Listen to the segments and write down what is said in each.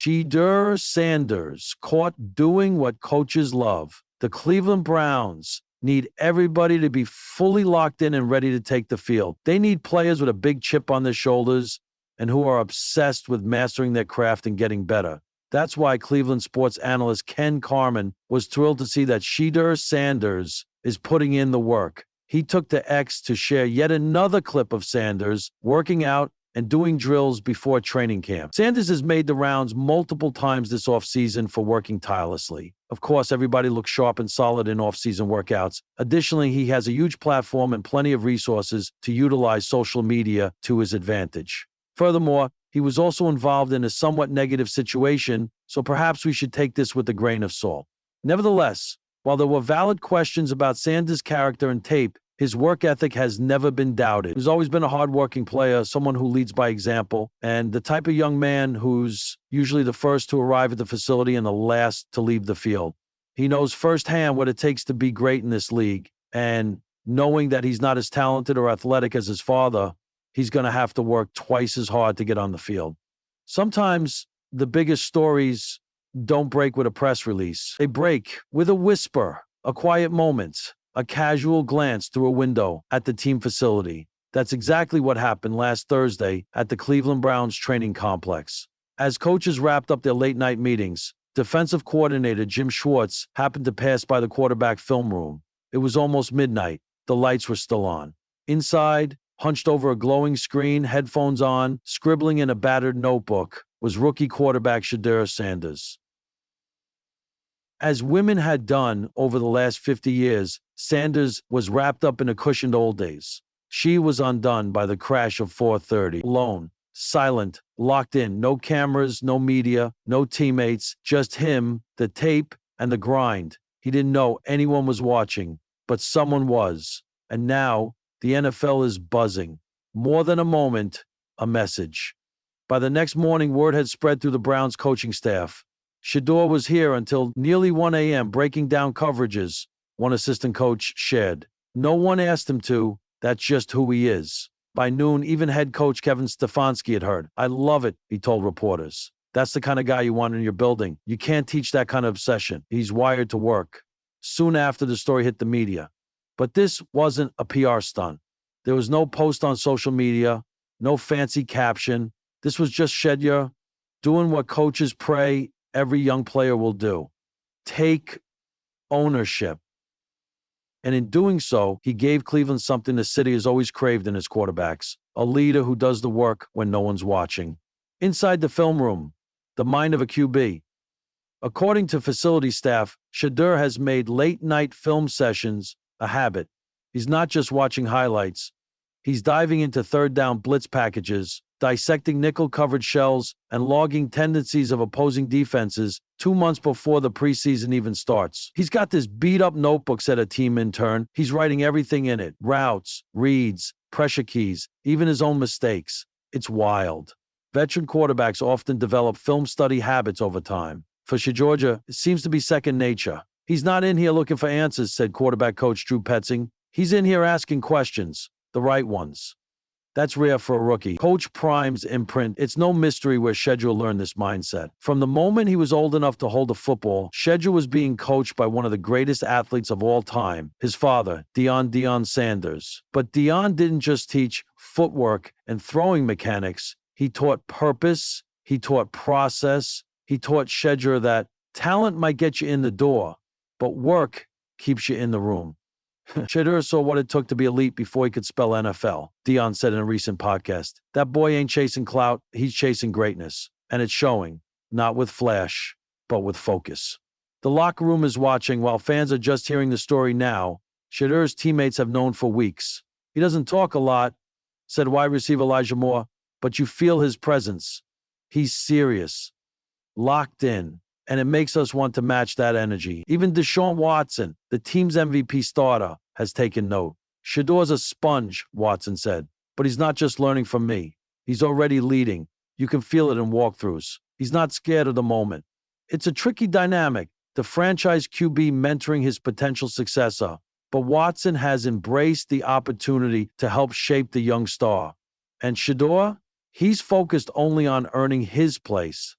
Shedeur Sanders caught doing what coaches love. The Cleveland Browns need everybody to be fully locked in and ready to take the field. They need players with a big chip on their shoulders and who are obsessed with mastering their craft and getting better. That's why Cleveland sports analyst Ken Carman was thrilled to see that Shedeur Sanders is putting in the work. He took to X to share yet another clip of Sanders working out and doing drills before training camp. Sanders has made the rounds multiple times this offseason for working tirelessly. Of course, everybody looks sharp and solid in off-season workouts. Additionally, he has a huge platform and plenty of resources to utilize social media to his advantage. Furthermore, he was also involved in a somewhat negative situation, so perhaps we should take this with a grain of salt. Nevertheless, while there were valid questions about Sanders' character and tape, his work ethic has never been doubted. He's always been a hardworking player, someone who leads by example, and the type of young man who's usually the first to arrive at the facility and the last to leave the field. He knows firsthand what it takes to be great in this league, and knowing that he's not as talented or athletic as his father, he's going to have to work twice as hard to get on the field. Sometimes the biggest stories don't break with a press release. They break with a whisper, a quiet moment, a casual glance through a window at the team facility. That's exactly what happened last Thursday at the Cleveland Browns training complex. As coaches wrapped up their late-night meetings, defensive coordinator Jim Schwartz happened to pass by the quarterback film room. It was almost midnight. The lights were still on. Inside, hunched over a glowing screen, headphones on, scribbling in a battered notebook, was rookie quarterback Shedeur Sanders. As women had done over the last 50 years, Sanders was wrapped up in a cushioned old days. She was undone by the crash of 4:30. Alone, silent, locked in, no cameras, no media, no teammates, just him, the tape, and the grind. He didn't know anyone was watching, but someone was. And now, the NFL is buzzing. More than a moment, a message. By the next morning, word had spread through the Browns coaching staff. Shedeur was here until nearly 1 a.m. breaking down coverages, one assistant coach shared. No one asked him to. That's just who he is. By noon, even head coach Kevin Stefanski had heard. I love it, he told reporters. That's the kind of guy you want in your building. You can't teach that kind of obsession. He's wired to work. Soon after, the story hit the media. But this wasn't a PR stunt. There was no post on social media, no fancy caption. This was just Shedeur doing what coaches pray every young player will do. Take ownership. And in doing so, he gave Cleveland something the city has always craved in its quarterbacks, a leader who does the work when no one's watching. Inside the film room, the mind of a QB. According to facility staff, Shedeur has made late-night film sessions a habit. He's not just watching highlights. He's diving into third-down blitz packages, dissecting nickel-covered shells, and logging tendencies of opposing defenses 2 months before the preseason even starts. He's got this beat-up notebook, said a team intern. He's writing everything in it: routes, reads, pressure keys, even his own mistakes. It's wild. Veteran quarterbacks often develop film study habits over time. For Shedeur, it seems to be second nature. He's not in here looking for answers, said quarterback coach Drew Petzing. He's in here asking questions, the right ones. That's rare for a rookie. Coach Prime's imprint. It's no mystery where Shedeur learned this mindset. From the moment he was old enough to hold a football, Shedeur was being coached by one of the greatest athletes of all time, his father, Shedeur Sanders. But Deion didn't just teach footwork and throwing mechanics. He taught purpose. He taught process. He taught Shedeur that talent might get you in the door, but work keeps you in the room. Shedeur saw what it took to be elite before he could spell NFL. Deion said in a recent podcast, that boy ain't chasing clout, he's chasing greatness. And it's showing, not with flash, but with focus. The locker room is watching while fans are just hearing the story now. Shedeur's teammates have known for weeks. He doesn't talk a lot, said wide receiver Elijah Moore, but you feel his presence. He's serious, locked in. And it makes us want to match that energy. Even Deshaun Watson, the team's MVP starter, has taken note. Shedeur's a sponge, Watson said, but he's not just learning from me. He's already leading. You can feel it in walkthroughs. He's not scared of the moment. It's a tricky dynamic, the franchise QB mentoring his potential successor, but Watson has embraced the opportunity to help shape the young star. And Shedeur, he's focused only on earning his place.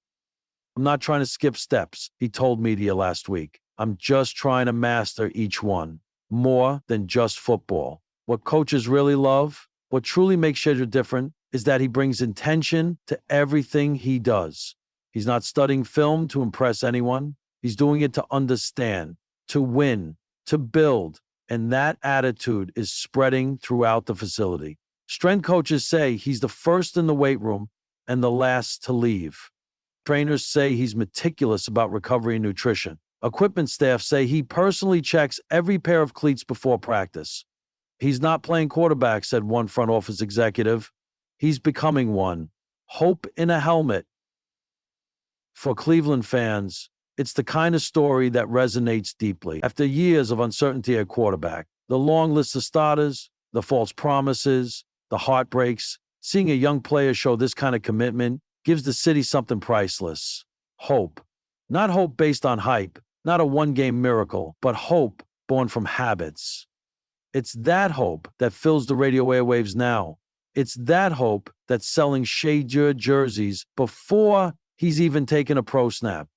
I'm not trying to skip steps, he told media last week. I'm just trying to master each one, more than just football. What coaches really love, what truly makes Shedeur different, is that he brings intention to everything he does. He's not studying film to impress anyone. He's doing it to understand, to win, to build, and that attitude is spreading throughout the facility. Strength coaches say he's the first in the weight room and the last to leave. Trainers say he's meticulous about recovery and nutrition. Equipment staff say he personally checks every pair of cleats before practice. He's not playing quarterback, said one front office executive. He's becoming one. Hope in a helmet. For Cleveland fans, it's the kind of story that resonates deeply. After years of uncertainty at quarterback, the long list of starters, the false promises, the heartbreaks, seeing a young player show this kind of commitment gives the city something priceless. Hope. Not hope based on hype, not a one-game miracle, but hope born from habits. It's that hope that fills the radio airwaves now. It's that hope that's selling Shedeur jerseys before he's even taken a pro snap.